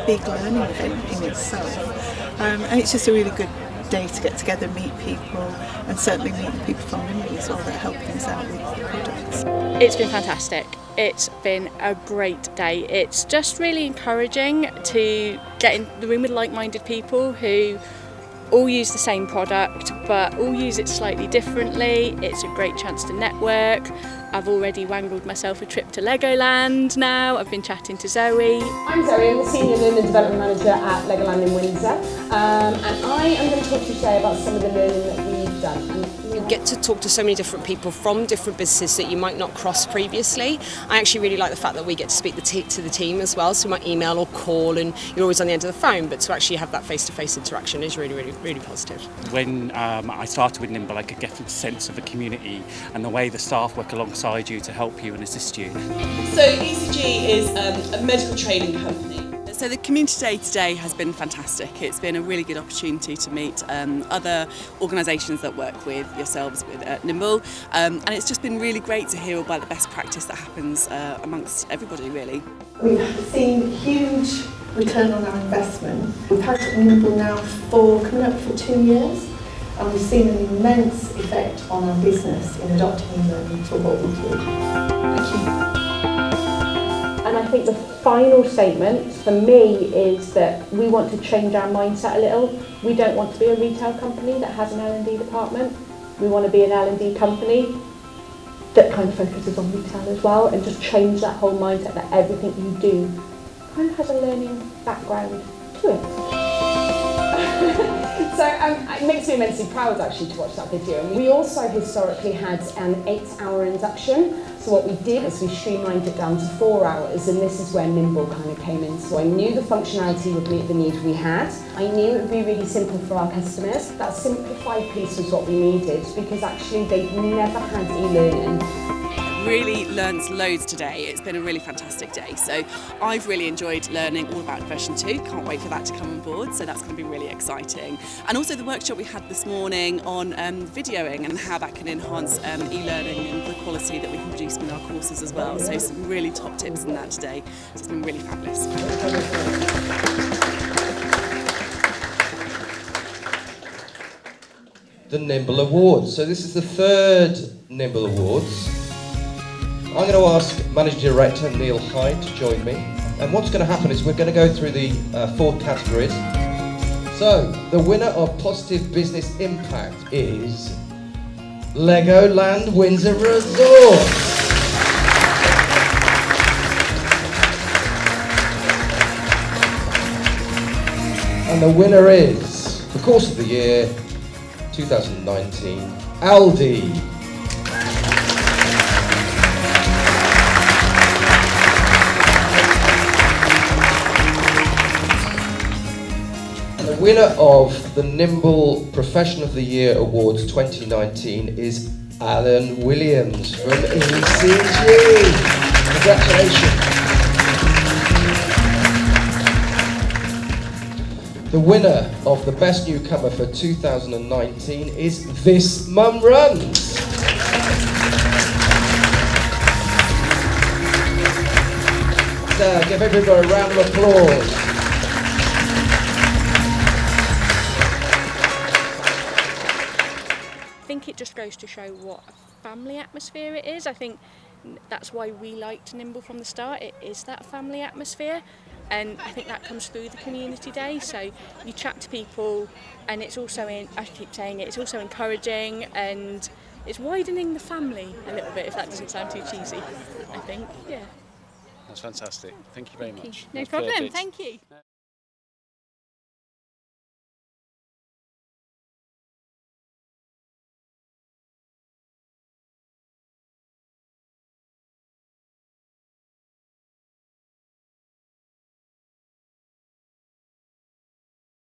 big learning event in itself, and it's just a really good day to get together, meet people, and certainly meet the people from Nimble as well that are helping us out with the products. It's been fantastic. It's been a great day. It's just really encouraging to get in the room with like-minded people who all use the same product but all use it slightly differently. It's a great chance to network. I've already wangled myself a trip to Legoland now. I've been chatting to Zoe. I'm Zoe, I'm the Senior Learning and Development Manager at LEGOLAND Windsor, and I am going to talk to you today about some of the learning that we've done. You get to talk to so many different people from different businesses that you might not cross previously. I actually really like the fact that we get to speak to the team as well, so we might email or call and you're always on the end of the phone, but to actually have that face-to-face interaction is really positive. When I started with Nimble, I could get a sense of the community and the way the staff work alongside you to help you and assist you. So ECG is a medical training company. So the community day today has been fantastic. It's been a really good opportunity to meet other organisations that work with yourselves with Nimble, and it's just been really great to hear about the best practice that happens amongst everybody really. We've seen huge return on our investment. We've had Nimble now coming up for 2 years, and we've seen an immense effect on our business in adopting e-learning for what we do. Thank you. And I think the final statement for me is that we want to change our mindset a little. We don't want to be a retail company that has an L&D department. We want to be an L&D company that kind of focuses on retail as well, and just change that whole mindset that everything you do kind of has a learning background to it. So it makes me immensely proud actually to watch that video. And we also historically had an 8-hour induction. So what we did is we streamlined it down to 4 hours, and this is where Nimble kind of came in. So I knew the functionality would meet the need we had. I knew it would be really simple for our customers. That simplified piece was what we needed, because actually they've never had e-learning. Really learnt loads today. It's been a really fantastic day. So I've really enjoyed learning all about version 2. Can't wait for that to come on board. So that's going to be really exciting. And also the workshop we had this morning on videoing and how that can enhance e-learning and the quality that we can produce in our courses as well. So some really top tips in that today. So it's been really fabulous. The Nimble Awards. So this is the 3rd Nimble Awards. I'm going to ask Managing Director Neil Hyde to join me, and what's going to happen is we're going to go through the 4 categories. So the winner of Positive Business Impact is LEGOLAND Windsor Resort. And the winner is, the Course of the Year 2019, Aldi. The winner of the Nimble Professional of the Year Awards 2019 is Alan Williams from ECG. Congratulations. The winner of the Best Newcomer for 2019 is This Mum Runs. So give everybody a round of applause. I think it just goes to show what a family atmosphere it is. I think that's why we liked Nimble from the start. It is that family atmosphere, and I think that comes through the community day. So you chat to people, and it's also I keep saying it, it's also encouraging, and it's widening the family a little bit, if that doesn't sound too cheesy, I think. Yeah. That's fantastic. Thank you very much. No problem. Thank you.